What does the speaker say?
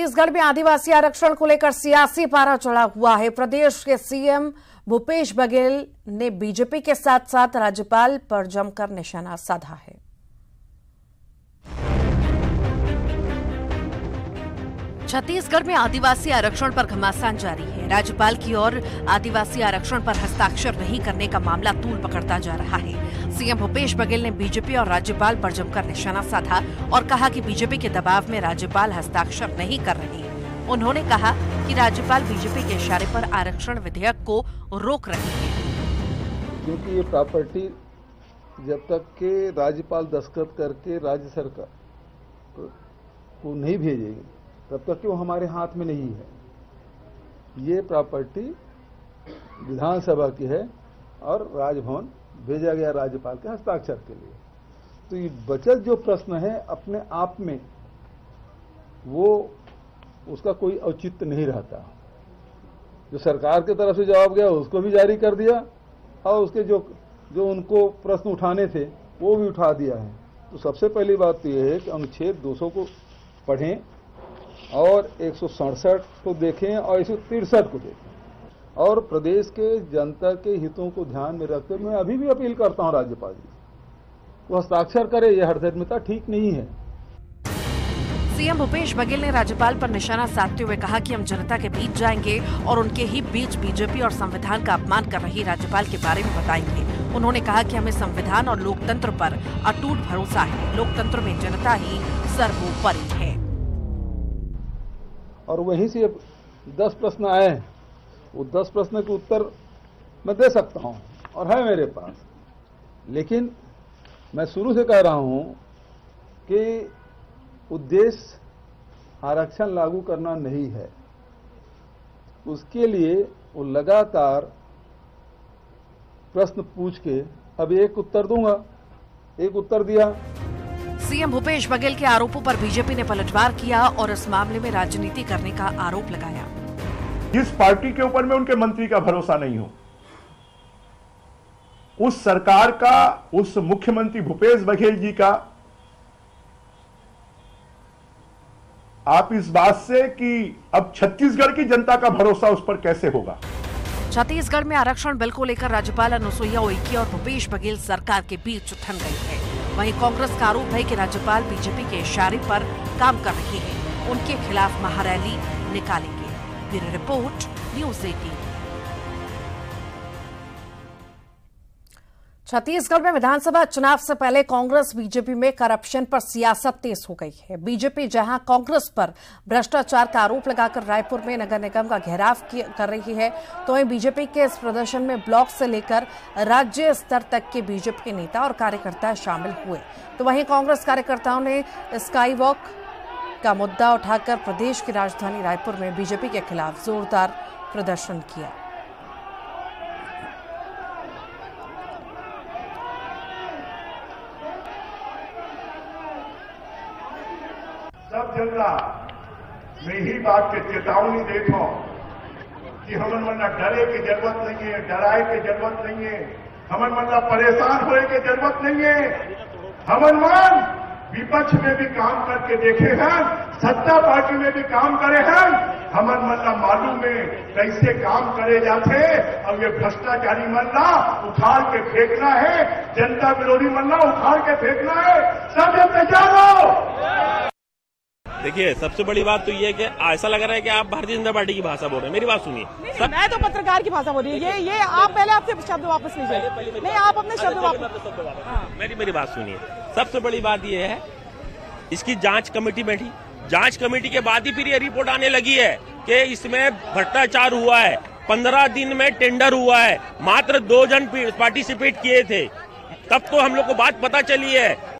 छत्तीसगढ़ में आदिवासी आरक्षण को लेकर सियासी पारा चढ़ा हुआ है। प्रदेश के सीएम भूपेश बघेल ने बीजेपी के साथ साथ राज्यपाल पर जमकर निशाना साधा है। छत्तीसगढ़ में आदिवासी आरक्षण पर घमासान जारी है। राज्यपाल की ओर आदिवासी आरक्षण पर हस्ताक्षर नहीं करने का मामला तूल पकड़ता जा रहा है। सीएम भूपेश बघेल ने बीजेपी और राज्यपाल पर जमकर निशाना साधा और कहा कि बीजेपी के दबाव में राज्यपाल हस्ताक्षर नहीं कर रही। उन्होंने कहा कि राज्यपाल बीजेपी के इशारे पर आरक्षण विधेयक को रोक रही है, क्योंकि ये प्रॉपर्टी जब तक के राज्यपाल दस्तखत करके राज्य सरकार को नहीं भेजेगी तब तक कि वो हमारे हाथ में नहीं है। ये प्रॉपर्टी विधानसभा की है और राजभवन भेजा गया राज्यपाल के हस्ताक्षर के लिए। तो ये बचत जो प्रश्न है अपने आप में वो उसका कोई औचित्य नहीं रहता। जो सरकार की तरफ से जवाब गया उसको भी जारी कर दिया और उसके जो उनको प्रश्न उठाने थे वो भी उठा दिया है। तो सबसे पहली बात तो ये है कि अनुच्छेद 200 को पढ़ें और 167 को देखें और 163 को देखें और प्रदेश के जनता के हितों को ध्यान में रखते मैं अभी भी अपील करता हूं राज्यपाल जी वो हस्ताक्षर करे। यह हरदर्मिता ठीक नहीं है। सीएम भूपेश बघेल ने राज्यपाल पर निशाना साधते हुए कहा कि हम जनता के बीच जाएंगे और उनके ही बीच बीजेपी और संविधान का अपमान कर रही राज्यपाल के बारे में बताएंगे। उन्होंने कहा कि हमें संविधान और लोकतंत्र पर अटूट भरोसा है। लोकतंत्र में जनता ही सर्वोपरि है। और वहीं से 10 प्रश्न आए हैं, वो 10 प्रश्न के उत्तर मैं दे सकता हूं और है मेरे पास, लेकिन मैं शुरू से कह रहा हूं कि उद्देश्य आरक्षण लागू करना नहीं है। उसके लिए वो लगातार प्रश्न पूछ के अब एक उत्तर दूंगा, एक उत्तर दिया। सीएम भूपेश बघेल के आरोपों पर बीजेपी ने पलटवार किया और इस मामले में राजनीति करने का आरोप लगाया। जिस पार्टी के ऊपर में उनके मंत्री का भरोसा नहीं हो, उस सरकार का, उस मुख्यमंत्री भूपेश बघेल जी का आप इस बात से कि अब छत्तीसगढ़ की जनता का भरोसा उस पर कैसे होगा। छत्तीसगढ़ में आरक्षण बिल को लेकर राज्यपाल अनुसुईया उइके और भूपेश बघेल सरकार के बीच ठन गई है। वहीं कांग्रेस का आरोप है कि राज्यपाल बीजेपी के इशारे पर काम कर रही है, उनके खिलाफ महारैली निकालेंगे। Bureau report, news 18। छत्तीसगढ़ में विधानसभा चुनाव से पहले कांग्रेस बीजेपी में करप्शन पर सियासत तेज हो गई है। बीजेपी जहां कांग्रेस पर भ्रष्टाचार का आरोप लगाकर रायपुर में नगर निगम का घेराव कर रही है, तो वहीं बीजेपी के इस प्रदर्शन में ब्लॉक से लेकर राज्य स्तर तक के बीजेपी के नेता और कार्यकर्ता शामिल हुए। तो वहीं कांग्रेस कार्यकर्ताओं ने स्काई वॉक का मुद्दा उठाकर प्रदेश की राजधानी रायपुर में बीजेपी के खिलाफ जोरदार प्रदर्शन किया। सब जनता मैं ही बात के चेतावनी देता हूं कि हमन मन डरे की जरूरत नहीं है, डराए की जरूरत नहीं है, हमन मन परेशान होने की जरूरत नहीं है। हमन मन विपक्ष में भी काम करके देखे हैं, सत्ता पार्टी में भी काम करे हैं। हमन मन मालूम है कैसे काम करे जाते और ये भ्रष्टाचारी मल्ला उखाड़ के फेंकना है, जनता विरोधी मल्ला उखाड़ के फेंकना है। सब तैयार हो। देखिए, सबसे बड़ी बात तो ये है कि ऐसा लग रहा है कि आप भारतीय जनता पार्टी की भाषा बोल रहे हैं। मेरी बात सुनिए। मैं तो पत्रकार की भाषा बोल रही हूँ। ये आप पहले आपसे शब्द वापस लीजिए। नहीं, आप अपने शब्द वापस। मेरी बात सुनिए। सबसे बड़ी बात ये है, इसकी जांच कमेटी बैठी, जांच कमेटी के बाद ही फिर ये रिपोर्ट आने लगी है कि इसमें भ्रष्टाचार हुआ है। 15 दिन में टेंडर हुआ है, मात्र 2 जन पार्टिसिपेट किए थे, तब तो हम लोग को बात पता चली है।